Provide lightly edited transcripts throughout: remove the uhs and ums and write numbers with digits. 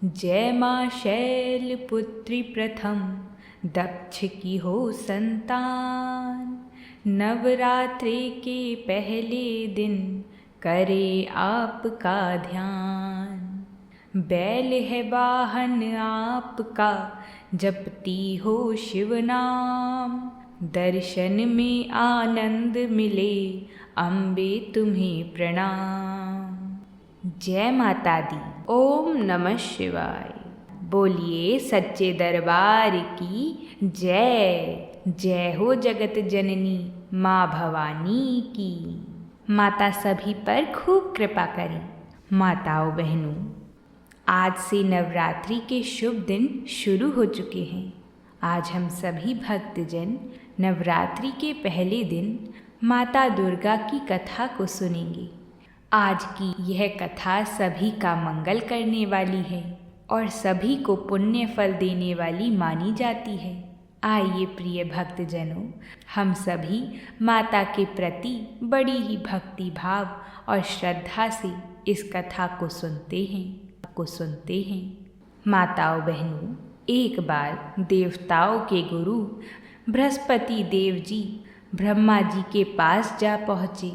जय माँ शैलपुत्री प्रथम दक्ष की हो संतान। नवरात्रि के पहले दिन करे आपका ध्यान। बैल है वाहन आपका जपती हो शिव नाम। दर्शन में आनंद मिले अम्बे तुम्हें प्रणाम। जय माता दी। ओम नमः शिवाय। बोलिए सच्चे दरबार की जय। जय हो जगत जननी माँ भवानी की। माता सभी पर खूब कृपा करें। माताओं बहनों, आज से नवरात्रि के शुभ दिन शुरू हो चुके हैं। आज हम सभी भक्तजन नवरात्रि के पहले दिन माता दुर्गा की कथा को सुनेंगे। आज की यह कथा सभी का मंगल करने वाली है और सभी को पुण्य फल देने वाली मानी जाती है। आइए प्रिय भक्तजनों, हम सभी माता के प्रति बड़ी ही भक्ति भाव और श्रद्धा से इस कथा को सुनते हैं। माताओं बहनों, एक बार देवताओं के गुरु बृहस्पति देव जी ब्रह्मा जी के पास जा पहुँचे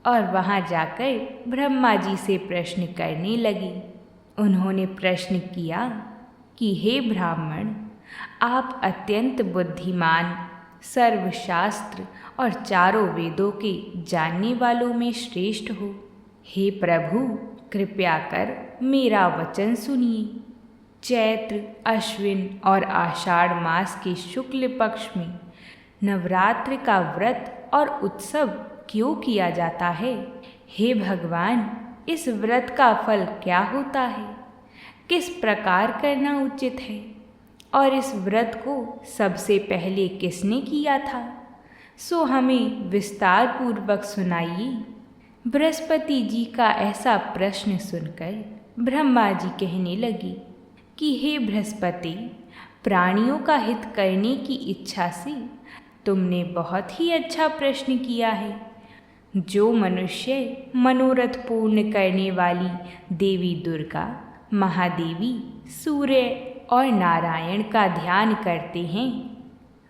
और वहाँ जाकर ब्रह्मा जी से प्रश्न करने लगे। उन्होंने प्रश्न किया कि हे ब्राह्मण, आप अत्यंत बुद्धिमान, सर्वशास्त्र और चारों वेदों के जानने वालों में श्रेष्ठ हो। हे प्रभु, कृपया कर मेरा वचन सुनिए। चैत्र, अश्विन और आषाढ़ मास के शुक्ल पक्ष में नवरात्र का व्रत और उत्सव क्यों किया जाता है? हे भगवान, इस व्रत का फल क्या होता है? किस प्रकार करना उचित है? और इस व्रत को सबसे पहले किसने किया था? सो हमें विस्तार पूर्वक सुनाइए। बृहस्पति जी का ऐसा प्रश्न सुनकर ब्रह्मा जी कहने लगे कि हे बृहस्पति, प्राणियों का हित करने की इच्छा से तुमने बहुत ही अच्छा प्रश्न किया है। जो मनुष्य मनोरथ पूर्ण करने वाली देवी दुर्गा, महादेवी, सूर्य और नारायण का ध्यान करते हैं,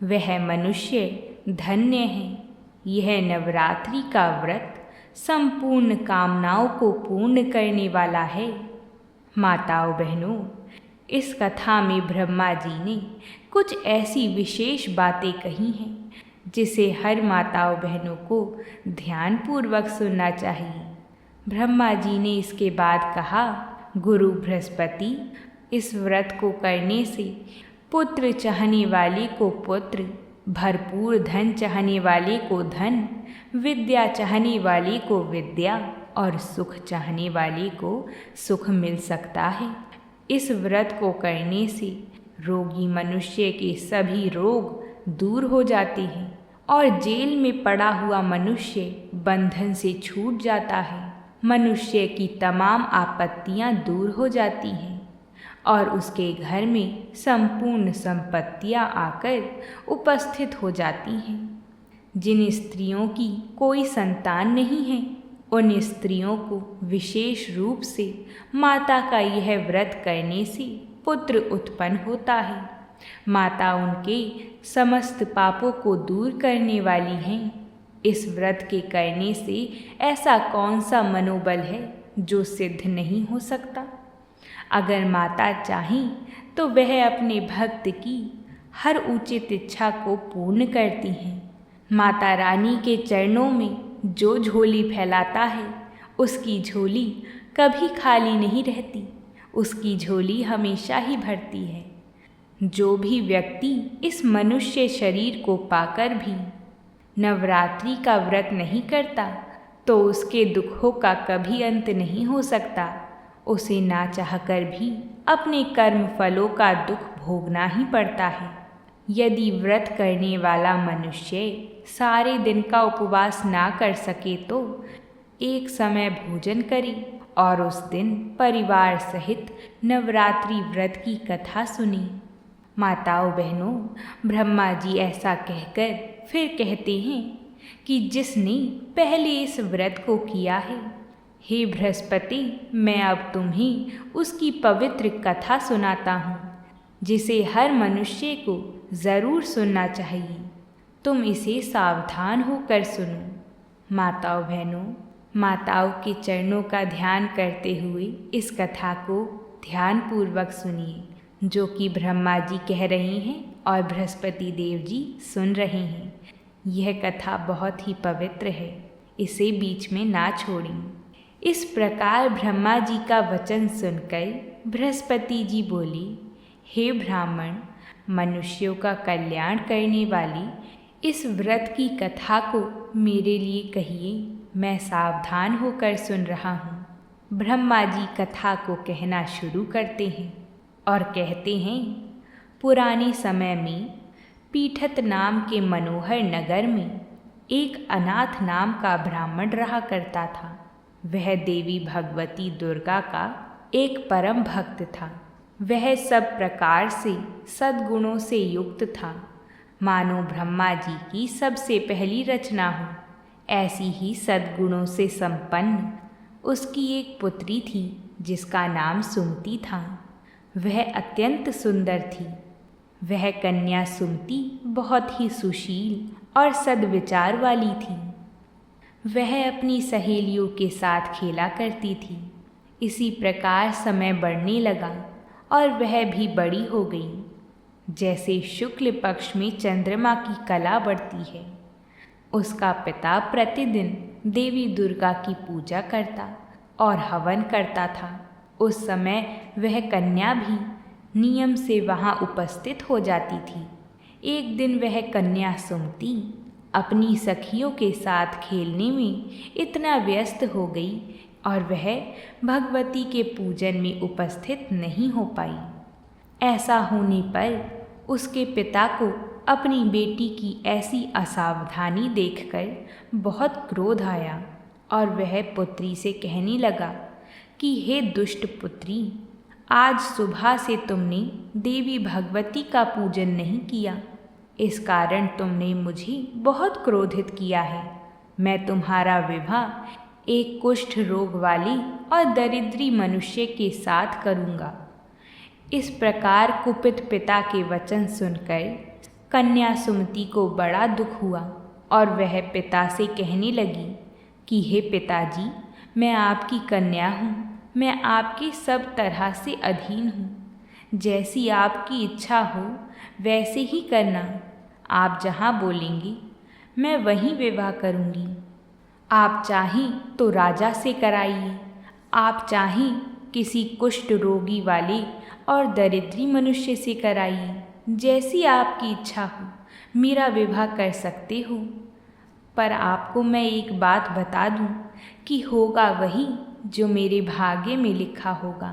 वह मनुष्य धन्य है। यह नवरात्रि का व्रत संपूर्ण कामनाओं को पूर्ण करने वाला है। माताओं बहनों, इस कथा में ब्रह्मा जी ने कुछ ऐसी विशेष बातें कही हैं जिसे हर माताओं बहनों को ध्यानपूर्वक सुनना चाहिए। ब्रह्मा जी ने इसके बाद कहा, गुरु बृहस्पति, इस व्रत को करने से पुत्र चाहने वाले को पुत्र, भरपूर धन चाहने वाले को धन, विद्या चाहने वाले को विद्या और सुख चाहने वाले को सुख मिल सकता है। इस व्रत को करने से रोगी मनुष्य के सभी रोग दूर हो जाते हैं और जेल में पड़ा हुआ मनुष्य बंधन से छूट जाता है। मनुष्य की तमाम आपत्तियां दूर हो जाती हैं और उसके घर में संपूर्ण संपत्तियां आकर उपस्थित हो जाती हैं। जिन स्त्रियों की कोई संतान नहीं है, उन स्त्रियों को विशेष रूप से माता का यह व्रत करने से पुत्र उत्पन्न होता है। माता उनके समस्त पापों को दूर करने वाली हैं। इस व्रत के करने से ऐसा कौन सा मनोबल है जो सिद्ध नहीं हो सकता? अगर माता चाहें तो वह अपने भक्त की हर उचित इच्छा को पूर्ण करती हैं। माता रानी के चरणों में जो झोली फैलाता है, उसकी झोली कभी खाली नहीं रहती, उसकी झोली हमेशा ही भरती है। जो भी व्यक्ति इस मनुष्य शरीर को पाकर भी नवरात्रि का व्रत नहीं करता, तो उसके दुखों का कभी अंत नहीं हो सकता। उसे ना चाहकर भी अपने कर्म फलों का दुख भोगना ही पड़ता है। यदि व्रत करने वाला मनुष्य सारे दिन का उपवास ना कर सके तो एक समय भोजन करे और उस दिन परिवार सहित नवरात्रि व्रत की कथा सुने। माताओं बहनों, ब्रह्मा जी ऐसा कहकर फिर कहते हैं कि जिसने पहले इस व्रत को किया है, हे बृहस्पति, मैं अब तुम्हें उसकी पवित्र कथा सुनाता हूँ, जिसे हर मनुष्य को ज़रूर सुनना चाहिए। तुम इसे सावधान होकर सुनो। माताओं बहनों, माताओं के चरणों का ध्यान करते हुए इस कथा को ध्यानपूर्वक सुनिए, जो कि ब्रह्मा जी कह रहे हैं और बृहस्पति देव जी सुन रहे हैं। यह कथा बहुत ही पवित्र है, इसे बीच में ना छोड़ें। इस प्रकार ब्रह्मा जी का वचन सुनकर बृहस्पति जी बोले, हे ब्राह्मण, मनुष्यों का कल्याण करने वाली इस व्रत की कथा को मेरे लिए कहिए, मैं सावधान होकर सुन रहा हूँ। ब्रह्मा जी कथा को कहना शुरू करते हैं और कहते हैं, पुराने समय में पीठत नाम के मनोहर नगर में एक अनाथ नाम का ब्राह्मण रहा करता था। वह देवी भगवती दुर्गा का एक परम भक्त था। वह सब प्रकार से सद्गुणों से युक्त था, मानो ब्रह्मा जी की सबसे पहली रचना हो। ऐसी ही सद्गुणों से संपन्न उसकी एक पुत्री थी, जिसका नाम सुमति था। वह अत्यंत सुंदर थी। वह कन्या सुमति बहुत ही सुशील और सद्विचार वाली थी। वह अपनी सहेलियों के साथ खेला करती थी। इसी प्रकार समय बढ़ने लगा और वह भी बड़ी हो गई। जैसे शुक्ल पक्ष में चंद्रमा की कला बढ़ती है। उसका पिता प्रतिदिन देवी दुर्गा की पूजा करता और हवन करता था। उस समय वह कन्या भी नियम से वहाँ उपस्थित हो जाती थी। एक दिन वह कन्या सुमति अपनी सखियों के साथ खेलने में इतना व्यस्त हो गई और वह भगवती के पूजन में उपस्थित नहीं हो पाई। ऐसा होने पर उसके पिता को अपनी बेटी की ऐसी असावधानी देखकर बहुत क्रोध आया और वह पुत्री से कहने लगा कि हे दुष्ट पुत्री, आज सुबह से तुमने देवी भगवती का पूजन नहीं किया। इस कारण तुमने मुझे बहुत क्रोधित किया है। मैं तुम्हारा विवाह एक कुष्ठ रोग वाली और दरिद्री मनुष्य के साथ करूँगा। इस प्रकार कुपित पिता के वचन सुनकर कन्या सुमति को बड़ा दुख हुआ और वह पिता से कहने लगी कि हे पिताजी, मैं आपकी कन्या हूँ। मैं आपकी सब तरह से अधीन हूँ। जैसी आपकी इच्छा हो वैसे ही करना। आप जहाँ बोलेंगी मैं वहीं विवाह करूँगी। आप चाहें तो राजा से कराइए, आप चाहें किसी कुष्ठ रोगी वाले और दरिद्री मनुष्य से कराइए। जैसी आपकी इच्छा हो मेरा विवाह कर सकते हो। पर आपको मैं एक बात बता दूं कि होगा वही जो मेरे भाग्य में लिखा होगा।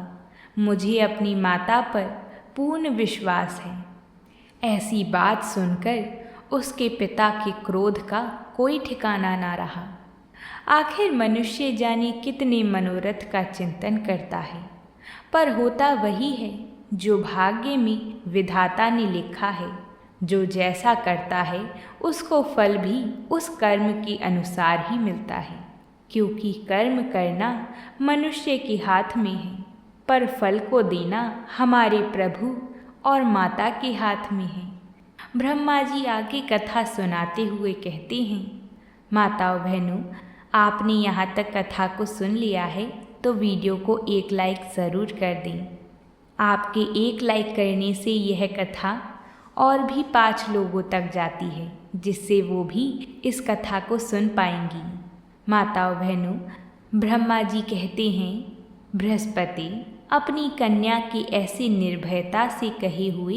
मुझे अपनी माता पर पूर्ण विश्वास है। ऐसी बात सुनकर उसके पिता के क्रोध का कोई ठिकाना ना रहा। आखिर मनुष्य जाने कितने मनोरथ का चिंतन करता है, पर होता वही है जो भाग्य में विधाता ने लिखा है। जो जैसा करता है उसको फल भी उस कर्म के अनुसार ही मिलता है, क्योंकि कर्म करना मनुष्य के हाथ में है, पर फल को देना हमारे प्रभु और माता के हाथ में है। ब्रह्मा जी आगे कथा सुनाते हुए कहते हैं, माताओं बहनों, आपने यहाँ तक कथा को सुन लिया है तो वीडियो को एक लाइक ज़रूर कर दें। आपके एक लाइक करने से यह कथा और भी 5 लोगों तक जाती है, जिससे वो भी इस कथा को सुन पाएंगी। माताओं बहनों, ब्रह्मा जी कहते हैं, बृहस्पति अपनी कन्या के ऐसे निर्भयता से कहे हुए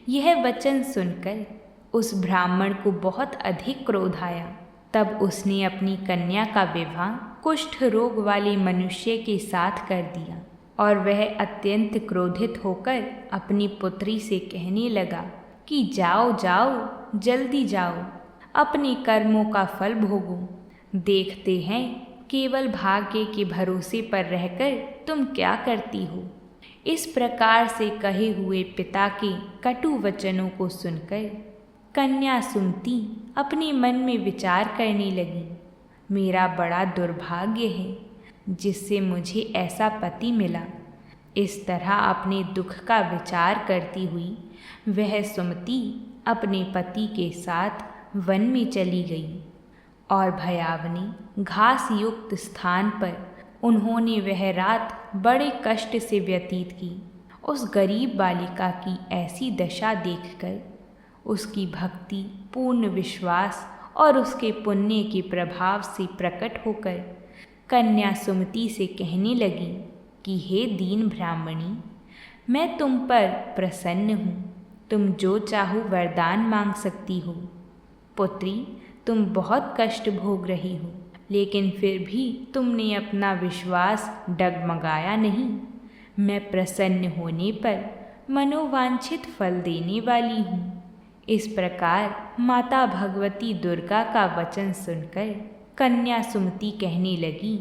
यह वचन सुनकर उस ब्राह्मण को बहुत अधिक क्रोध आया। तब उसने अपनी कन्या का विवाह कुष्ठ रोग वाले मनुष्य के साथ कर दिया और वह अत्यंत क्रोधित होकर अपनी पुत्री से कहने लगा कि जाओ जाओ, जल्दी जाओ, अपने कर्मों का फल भोगो। देखते हैं केवल भाग्य के भरोसे पर रहकर तुम क्या करती हो। इस प्रकार से कहे हुए पिता के कटु वचनों को सुनकर कन्या सुमति अपने मन में विचार करने लगी, मेरा बड़ा दुर्भाग्य है। जिससे मुझे ऐसा पति मिला। इस तरह अपने दुख का विचार करती हुई वह सुमति अपने पति के साथ वन में चली गई और भयावनी घास युक्त स्थान पर उन्होंने वह रात बड़े कष्ट से व्यतीत की। उस गरीब बालिका की ऐसी दशा देखकर उसकी भक्ति, पूर्ण विश्वास और उसके पुण्य के प्रभाव से प्रकट होकर कन्या सुमति से कहने लगी कि हे दीन ब्राह्मणी, मैं तुम पर प्रसन्न हूँ। तुम जो चाहो वरदान मांग सकती हो। पुत्री, तुम बहुत कष्ट भोग रही हो, लेकिन फिर भी तुमने अपना विश्वास डगमगाया नहीं। मैं प्रसन्न होने पर मनोवांछित फल देने वाली हूँ। इस प्रकार माता भगवती दुर्गा का वचन सुनकर कन्या सुमति कहने लगी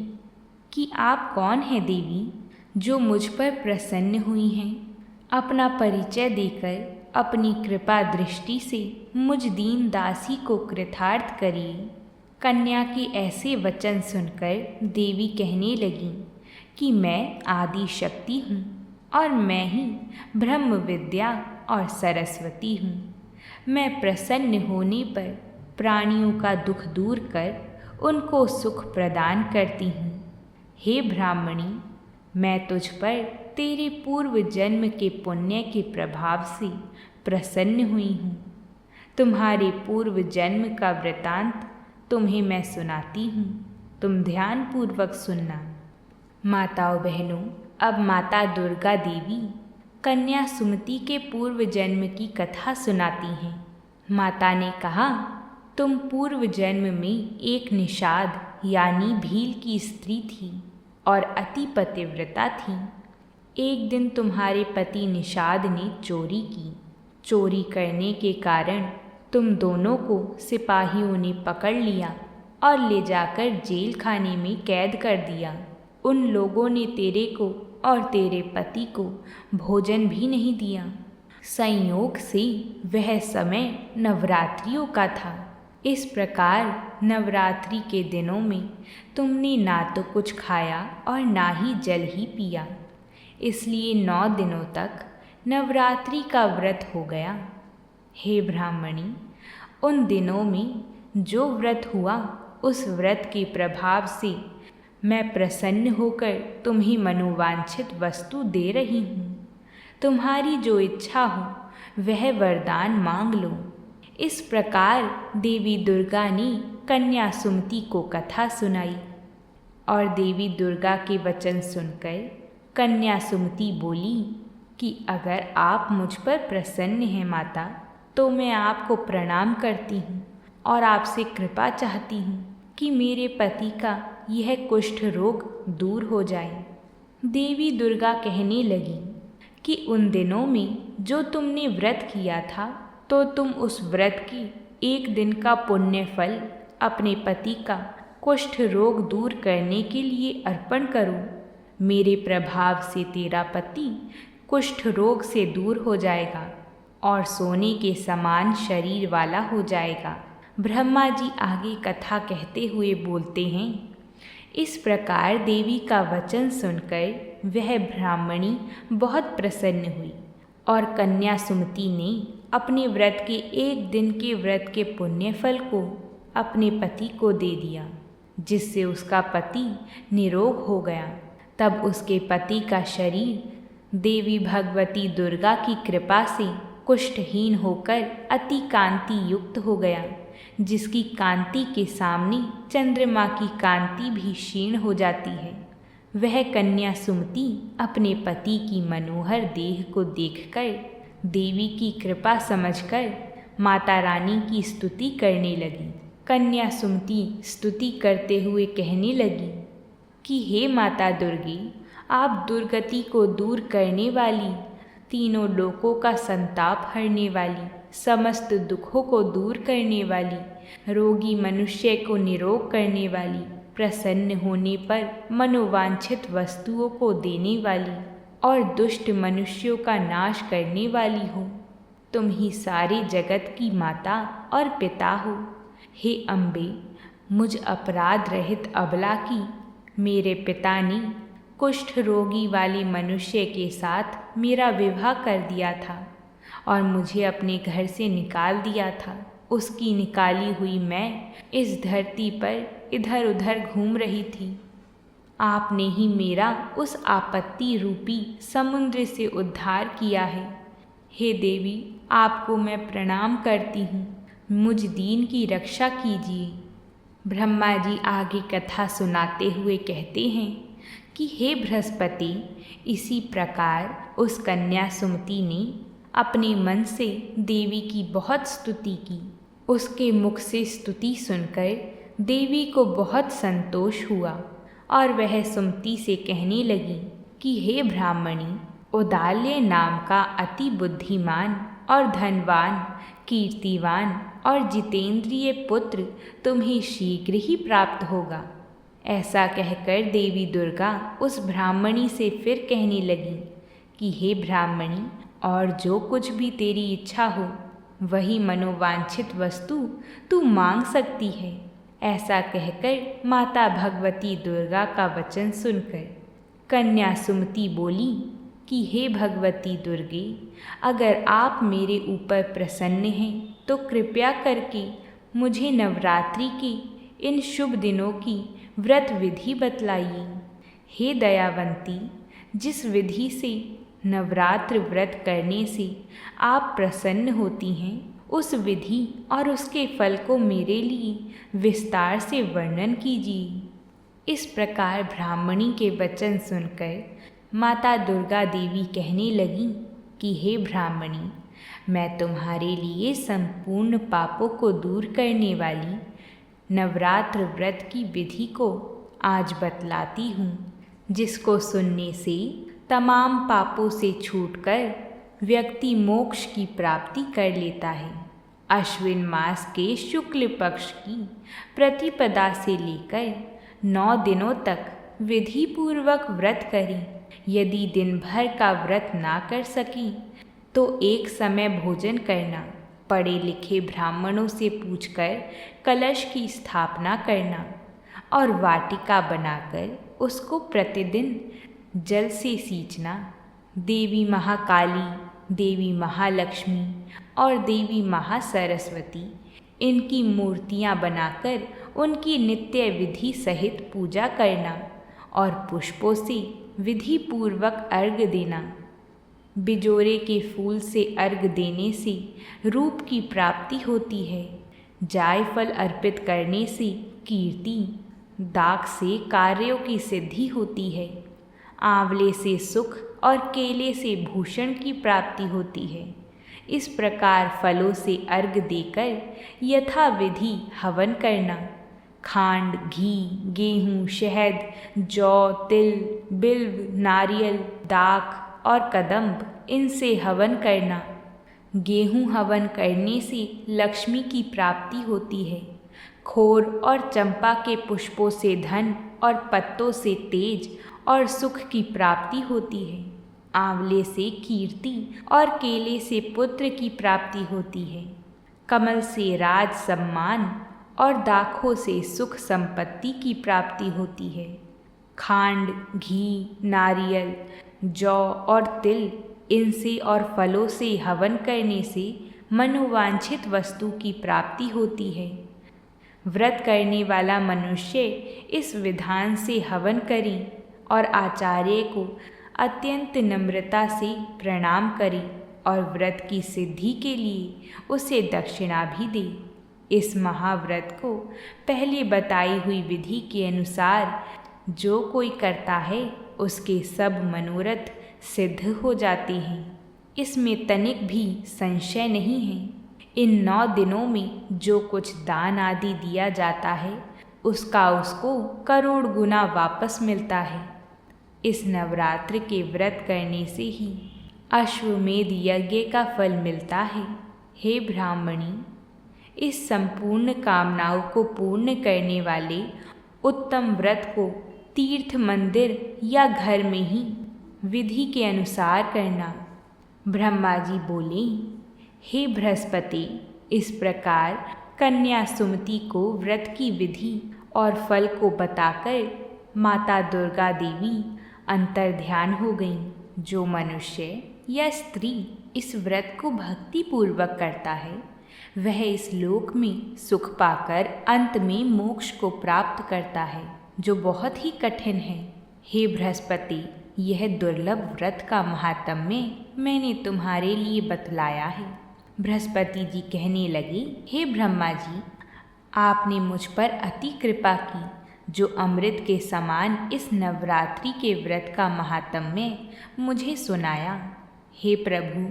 कि आप कौन हैं देवी, जो मुझ पर प्रसन्न हुई हैं? अपना परिचय देकर अपनी कृपा दृष्टि से मुझ दीन दासी को कृतार्थ करिए। कन्या के ऐसे वचन सुनकर देवी कहने लगी कि मैं आदि शक्ति हूँ और मैं ही ब्रह्म विद्या और सरस्वती हूँ। मैं प्रसन्न होने पर प्राणियों का दुख दूर कर उनको सुख प्रदान करती हूँ। हे ब्राह्मणी, मैं तुझ पर तेरे पूर्व जन्म के पुण्य के प्रभाव से प्रसन्न हुई हूँ। तुम्हारे पूर्व जन्म का वृतांत तुम्हें मैं सुनाती हूँ। तुम ध्यानपूर्वक सुनना। माताओं बहनों, अब माता दुर्गा देवी कन्या सुमति के पूर्व जन्म की कथा सुनाती हैं। माता ने कहा, तुम पूर्व जन्म में एक निषाद यानी भील की स्त्री थी और अति पतिव्रता थी। एक दिन तुम्हारे पति निषाद ने चोरी की। चोरी करने के कारण तुम दोनों को सिपाहियों ने पकड़ लिया और ले जाकर जेल खाने में कैद कर दिया। उन लोगों ने तेरे को और तेरे पति को भोजन भी नहीं दिया। संयोग से वह समय नवरात्रियों का था। इस प्रकार नवरात्रि के दिनों में तुमने ना तो कुछ खाया और ना ही जल ही पिया। इसलिए 9 दिनों तक नवरात्रि का व्रत हो गया। हे ब्राह्मणी, उन दिनों में जो व्रत हुआ उस व्रत के प्रभाव से मैं प्रसन्न होकर तुम्हें मनोवांछित वस्तु दे रही हूँ। तुम्हारी जो इच्छा हो वह वरदान मांग लो। इस प्रकार देवी दुर्गा ने कन्या सुमति को कथा सुनाई और देवी दुर्गा के वचन सुनकर कन्या सुमति बोली कि अगर आप मुझ पर प्रसन्न हैं माता, तो मैं आपको प्रणाम करती हूँ और आपसे कृपा चाहती हूँ कि मेरे पति का यह कुष्ठ रोग दूर हो जाए। देवी दुर्गा कहने लगी कि उन दिनों में जो तुमने व्रत किया था, तो तुम उस व्रत की एक दिन का पुण्य फल अपने पति का कुष्ठ रोग दूर करने के लिए अर्पण करो। मेरे प्रभाव से तेरा पति कुष्ठ रोग से दूर हो जाएगा और सोने के समान शरीर वाला हो जाएगा। ब्रह्मा जी आगे कथा कहते हुए बोलते हैं, इस प्रकार देवी का वचन सुनकर वह ब्राह्मणी बहुत प्रसन्न हुई और कन्या सुमति ने अपने व्रत के एक दिन के व्रत के पुण्य फल को अपने पति को दे दिया, जिससे उसका पति निरोग हो गया। तब उसके पति का शरीर देवी भगवती दुर्गा की कृपा से कुष्ठहीन होकर अति कांति युक्त हो गया, जिसकी कांति के सामने चंद्रमा की कांति भी क्षीण हो जाती है। वह कन्या सुमति अपने पति की मनोहर देह को देखकर देवी की कृपा समझकर माता रानी की स्तुति करने लगी। कन्या सुमति स्तुति करते हुए कहने लगी कि हे माता दुर्गे, आप दुर्गति को दूर करने वाली, तीनों लोकों का संताप हरने वाली, समस्त दुखों को दूर करने वाली, रोगी मनुष्य को निरोग करने वाली, प्रसन्न होने पर मनोवांछित वस्तुओं को देने वाली और दुष्ट मनुष्यों का नाश करने वाली हो। तुम ही सारे जगत की माता और पिता हो। हे अम्बे, मुझ अपराध रहित अबला की मेरे पिता ने कुष्ठ रोगी वाले मनुष्य के साथ मेरा विवाह कर दिया था और मुझे अपने घर से निकाल दिया था। उसकी निकाली हुई मैं इस धरती पर इधर उधर घूम रही थी। आपने ही मेरा उस आपत्ति रूपी समुद्र से उद्धार किया है। हे देवी, आपको मैं प्रणाम करती हूँ, मुझ दीन की रक्षा कीजिए। ब्रह्मा जी आगे कथा सुनाते हुए कहते हैं कि हे बृहस्पति, इसी प्रकार उस कन्या सुमति ने अपने मन से देवी की बहुत स्तुति की। उसके मुख से स्तुति सुनकर देवी को बहुत संतोष हुआ और वह सुमति से कहने लगी कि हे ब्राह्मणी, उदाल्य नाम का अति बुद्धिमान और धनवान, कीर्तिवान और जितेंद्रिय पुत्र तुम्हें शीघ्र ही प्राप्त होगा। ऐसा कहकर देवी दुर्गा उस ब्राह्मणी से फिर कहने लगी कि हे ब्राह्मणी, और जो कुछ भी तेरी इच्छा हो वही मनोवांछित वस्तु तू मांग सकती है। ऐसा कहकर माता भगवती दुर्गा का वचन सुनकर कन्या सुमति बोली कि हे भगवती दुर्गे, अगर आप मेरे ऊपर प्रसन्न हैं तो कृपया करके मुझे नवरात्रि के इन शुभ दिनों की व्रत विधि बतलाइए। हे दयावंती, जिस विधि से नवरात्र व्रत करने से आप प्रसन्न होती हैं, उस विधि और उसके फल को मेरे लिए विस्तार से वर्णन कीजिए। इस प्रकार ब्राह्मणी के वचन सुनकर माता दुर्गा देवी कहने लगी कि हे ब्राह्मणी, मैं तुम्हारे लिए संपूर्ण पापों को दूर करने वाली नवरात्र व्रत की विधि को आज बतलाती हूँ, जिसको सुनने से तमाम पापों से छूटकर व्यक्ति मोक्ष की प्राप्ति कर लेता है। अश्विन मास के शुक्ल पक्ष की प्रतिपदा से लेकर 9 दिनों तक विधि पूर्वक व्रत करें। यदि दिन भर का व्रत ना कर सकें तो एक समय भोजन करना, पढ़े लिखे ब्राह्मणों से पूछकर कलश की स्थापना करना और वाटिका बनाकर उसको प्रतिदिन जल से सींचना, देवी महाकाली, देवी महालक्ष्मी और देवी महासरस्वती इनकी मूर्तियां बनाकर उनकी नित्य विधि सहित पूजा करना और पुष्पों से विधि पूर्वक अर्घ्य देना। बिजोरे के फूल से अर्घ्य देने से रूप की प्राप्ति होती है। जायफल अर्पित करने से कीर्ति, दाख से कार्यों की सिद्धि होती है। आंवले से सुख और केले से भूषण की प्राप्ति होती है। इस प्रकार फलों से अर्घ्य देकर यथाविधि हवन करना। खांड, घी, गेहूँ, शहद, जौ, तिल, बिल्व, नारियल, दाख और कदम्ब इनसे हवन करना। गेहूँ हवन करने से लक्ष्मी की प्राप्ति होती है। खोर और चंपा के पुष्पों से धन और पत्तों से तेज और सुख की प्राप्ति होती है। आंवले से कीर्ति और केले से पुत्र की प्राप्ति होती है। कमल से राज सम्मान और दाखों से सुख संपत्ति की प्राप्ति होती है। खांड, घी, नारियल, जौ और तिल इनसे और फलों से हवन करने से मनोवांछित वस्तु की प्राप्ति होती है। व्रत करने वाला मनुष्य इस विधान से हवन करे और आचार्य को अत्यंत नम्रता से प्रणाम करे और व्रत की सिद्धि के लिए उसे दक्षिणा भी दे। इस महाव्रत को पहले बताई हुई विधि के अनुसार जो कोई करता है उसके सब मनोरथ सिद्ध हो जाते हैं। इसमें तनिक भी संशय नहीं है। इन 9 दिनों में जो कुछ दान आदि दिया जाता है उसका उसको करोड़ गुना वापस मिलता है। इस नवरात्र के व्रत करने से ही अश्वमेध यज्ञ का फल मिलता है। हे ब्राह्मणी, इस संपूर्ण कामनाओं को पूर्ण करने वाले उत्तम व्रत को तीर्थ, मंदिर या घर में ही विधि के अनुसार करना। ब्रह्मा जी बोले, हे बृहस्पति, इस प्रकार कन्या सुमति को व्रत की विधि और फल को बताकर माता दुर्गा देवी अंतर्ध्यान हो गईं। जो मनुष्य या स्त्री इस व्रत को भक्तिपूर्वक करता है वह इस लोक में सुख पाकर अंत में मोक्ष को प्राप्त करता है, जो बहुत ही कठिन है। हे बृहस्पति, यह दुर्लभ व्रत का महात्म्य मैंने तुम्हारे लिए बतलाया है। बृहस्पति जी कहने लगे, हे ब्रह्मा जी, आपने मुझ पर अति कृपा की, जो अमृत के समान इस नवरात्रि के व्रत का महात्म्य मुझे सुनाया। हे प्रभु,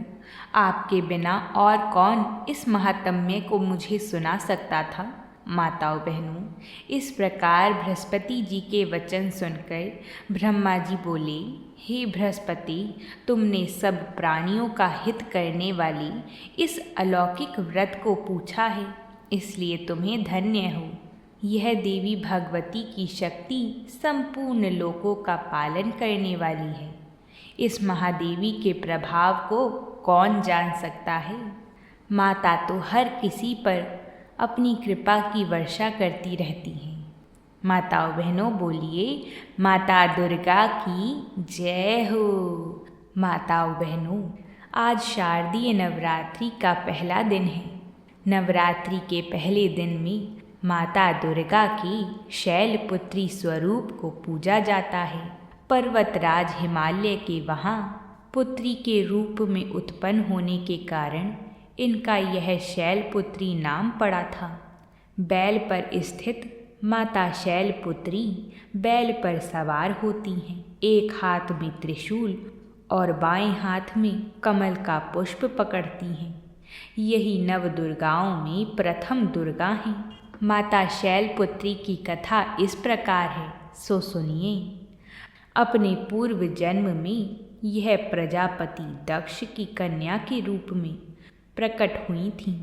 आपके बिना और कौन इस महात्म्य को मुझे सुना सकता था। माताओं बहनों, इस प्रकार बृहस्पति जी के वचन सुनकर ब्रह्मा जी बोले, हे बृहस्पति, तुमने सब प्राणियों का हित करने वाली इस अलौकिक व्रत को पूछा है, इसलिए तुम्हें धन्य हो। यह देवी भगवती की शक्ति संपूर्ण लोकों का पालन करने वाली है। इस महादेवी के प्रभाव को कौन जान सकता है। माता तो हर किसी पर अपनी कृपा की वर्षा करती रहती हैं। माताओं बहनों बोलिए, माता दुर्गा की जय हो। माताओं बहनों, आज शारदीय नवरात्रि का पहला दिन है। नवरात्रि के पहले दिन में माता दुर्गा के शैलपुत्री स्वरूप को पूजा जाता है। पर्वतराज हिमालय के वहाँ पुत्री के रूप में उत्पन्न होने के कारण इनका यह शैलपुत्री नाम पड़ा था। बैल पर स्थित माता शैलपुत्री बैल पर सवार होती हैं। एक हाथ में त्रिशूल और बाएं हाथ में कमल का पुष्प पकड़ती हैं। यही नव दुर्गाओं में प्रथम दुर्गा हैं। माता शैलपुत्री की कथा इस प्रकार है, सो सुनिए। अपने पूर्व जन्म में यह प्रजापति दक्ष की कन्या के रूप में प्रकट हुई थीं।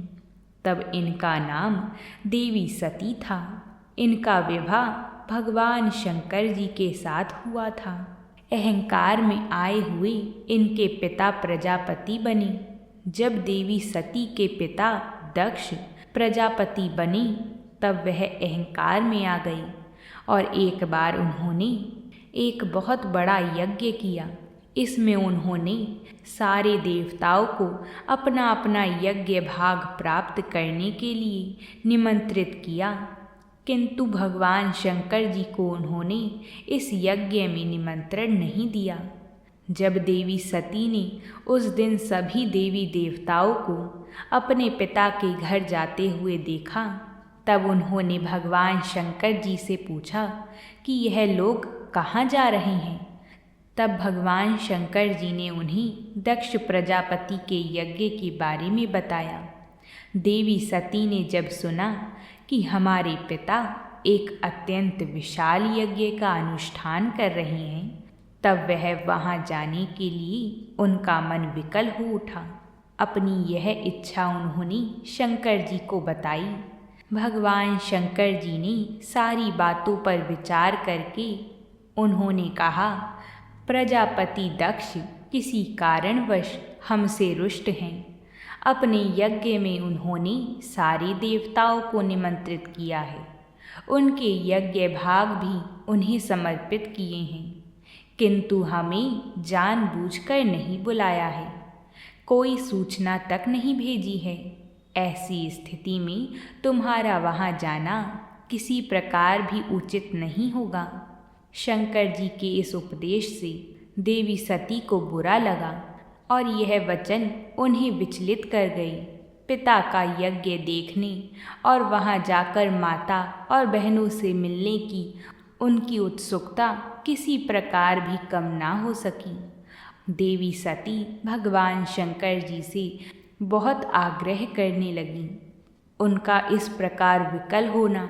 तब इनका नाम देवी सती था। इनका विवाह भगवान शंकर जी के साथ हुआ था। अहंकार में आए हुए इनके पिता प्रजापति बने। जब देवी सती के पिता दक्ष प्रजापति बने तब वह अहंकार में आ गए और एक बार उन्होंने एक बहुत बड़ा यज्ञ किया। इसमें उन्होंने सारे देवताओं को अपना अपना यज्ञ भाग प्राप्त करने के लिए निमंत्रित किया, किंतु भगवान शंकर जी को उन्होंने इस यज्ञ में निमंत्रण नहीं दिया। जब देवी सती ने उस दिन सभी देवी देवताओं को अपने पिता के घर जाते हुए देखा, तब उन्होंने भगवान शंकर जी से पूछा कि यह लोग कहाँ जा रहे हैं। तब भगवान शंकर जी ने उन्हें दक्ष प्रजापति के यज्ञ के बारे में बताया। देवी सती ने जब सुना कि हमारे पिता एक अत्यंत विशाल यज्ञ का अनुष्ठान कर रहे हैं, तब वह वहाँ जाने के लिए उनका मन विकल हो उठा। अपनी यह इच्छा उन्होंने शंकर जी को बताई। भगवान शंकर जी ने सारी बातों पर विचार करके उन्होंने कहा, प्रजापति दक्ष किसी कारणवश हमसे रुष्ट हैं। अपने यज्ञ में उन्होंने सारे देवताओं को निमंत्रित किया है। उनके यज्ञ भाग भी उन्हें समर्पित किए हैं, किंतु हमें जानबूझकर नहीं बुलाया है, कोई सूचना तक नहीं भेजी है। ऐसी स्थिति में तुम्हारा वहाँ जाना किसी प्रकार भी उचित नहीं होगा। शंकर जी के इस उपदेश से देवी सती को बुरा लगा और यह वचन उन्हें विचलित कर गई। पिता का यज्ञ देखने और वहाँ जाकर माता और बहनों से मिलने की उनकी उत्सुकता किसी प्रकार भी कम ना हो सकी। देवी सती भगवान शंकर जी से बहुत आग्रह करने लगी। उनका इस प्रकार विकल होना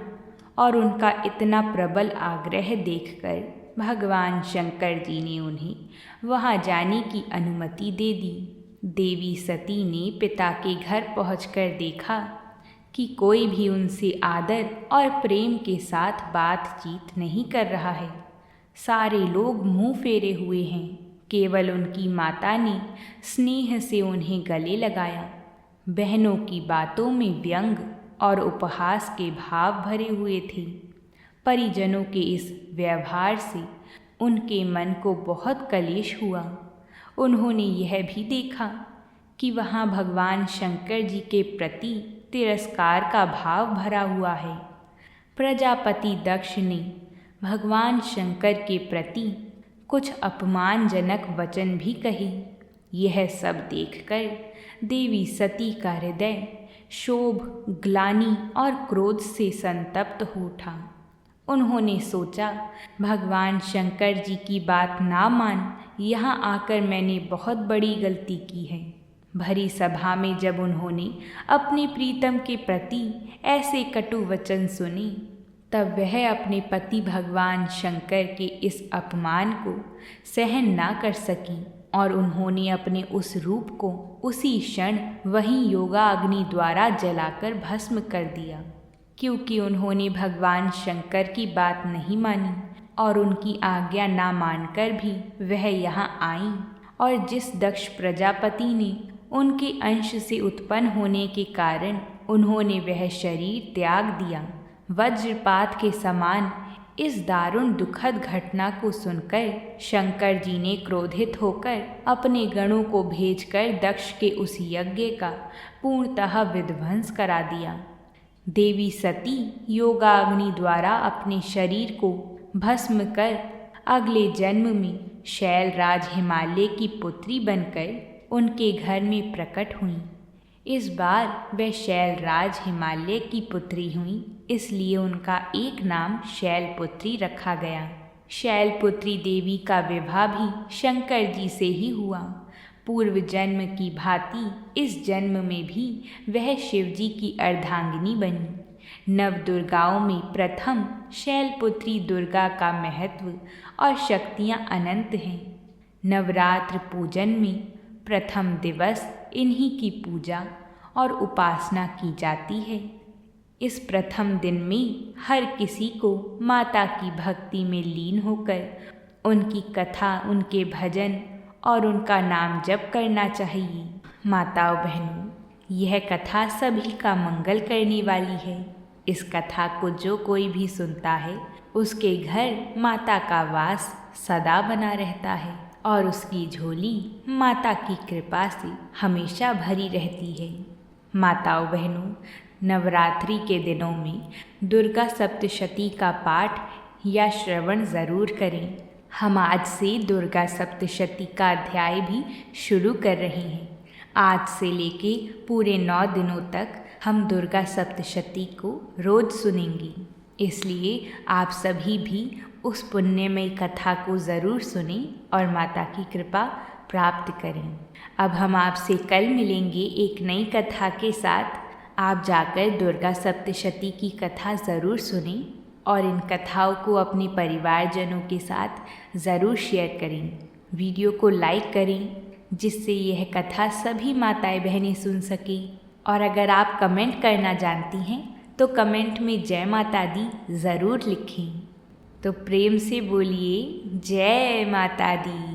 और उनका इतना प्रबल आग्रह देखकर भगवान शंकर जी ने उन्हें वहाँ जाने की अनुमति दे दी। देवी सती ने पिता के घर पहुंचकर देखा कि कोई भी उनसे आदर और प्रेम के साथ बातचीत नहीं कर रहा है। सारे लोग मुंह फेरे हुए हैं। केवल उनकी माता ने स्नेह से उन्हें गले लगाया। बहनों की बातों में व्यंग और उपहास के भाव भरे हुए थे। परिजनों के इस व्यवहार से उनके मन को बहुत कलेश हुआ। उन्होंने यह भी देखा कि वहाँ भगवान शंकर जी के प्रति तिरस्कार का भाव भरा हुआ है। प्रजापति दक्ष ने भगवान शंकर के प्रति कुछ अपमानजनक वचन भी कहे। यह सब देखकर देवी सती का हृदय क्षोभ, ग्लानि और क्रोध से संतप्त हो उठा। उन्होंने सोचा, भगवान शंकर जी की बात ना मान यहाँ आकर मैंने बहुत बड़ी गलती की है। भरी सभा में जब उन्होंने अपने प्रीतम के प्रति ऐसे कटु वचन सुने, तब वह अपने पति भगवान शंकर के इस अपमान को सहन ना कर सकी और उन्होंने अपने उस रूप को उसी क्षण वहीं योगाग्नि द्वारा जलाकर भस्म कर दिया। क्योंकि उन्होंने भगवान शंकर की बात नहीं मानी और उनकी आज्ञा ना मानकर भी वह यहाँ आई, और जिस दक्ष प्रजापति ने उनके अंश से उत्पन्न होने के कारण उन्होंने वह शरीर त्याग दिया, वज्रपात के समान इस दारुण दुखद घटना को सुनकर शंकर जी ने क्रोधित होकर अपने गणों को भेजकर दक्ष के उस यज्ञ का पूर्णतः विध्वंस करा दिया। देवी सती योगाग्नि द्वारा अपने शरीर को भस्म कर अगले जन्म में शैलराज हिमालय की पुत्री बनकर उनके घर में प्रकट हुई। इस बार वे शैलराज हिमालय की पुत्री हुई, इसलिए उनका एक नाम शैलपुत्री रखा गया। शैलपुत्री देवी का विवाह भी शंकर जी से ही हुआ। पूर्व जन्म की भांति इस जन्म में भी वह शिवजी की अर्धांगिनी बनी। नवदुर्गाओं में प्रथम शैलपुत्री दुर्गा का महत्व और शक्तियाँ अनंत हैं। नवरात्र पूजन में प्रथम दिवस इन्हीं की पूजा और उपासना की जाती है। इस प्रथम दिन में हर किसी को माता की भक्ति में लीन होकर उनकी कथा, उनके भजन और उनका नाम जप करना चाहिए। माताओं बहनों, यह कथा सभी का मंगल करने वाली है। इस कथा को जो कोई भी सुनता है उसके घर माता का वास सदा बना रहता है और उसकी झोली माता की कृपा से हमेशा भरी रहती है। माताओं बहनों, नवरात्रि के दिनों में दुर्गा सप्तशती का पाठ या श्रवण ज़रूर करें। हम आज से दुर्गा सप्तशती का अध्याय भी शुरू कर रहे हैं। आज से लेके पूरे 9 दिनों तक हम दुर्गा सप्तशती को रोज़ सुनेंगे, इसलिए आप सभी भी उस पुण्यमय कथा को ज़रूर सुनें और माता की कृपा प्राप्त करें। अब हम आपसे कल मिलेंगे एक नई कथा के साथ। आप जाकर दुर्गा सप्तशती की कथा ज़रूर सुनें और इन कथाओं को अपने परिवारजनों के साथ ज़रूर शेयर करें। वीडियो को लाइक करें जिससे यह कथा सभी माताएं बहनें सुन सकें। और अगर आप कमेंट करना जानती हैं तो कमेंट में जय माता दी ज़रूर लिखें। तो प्रेम से बोलिए जय माता दी।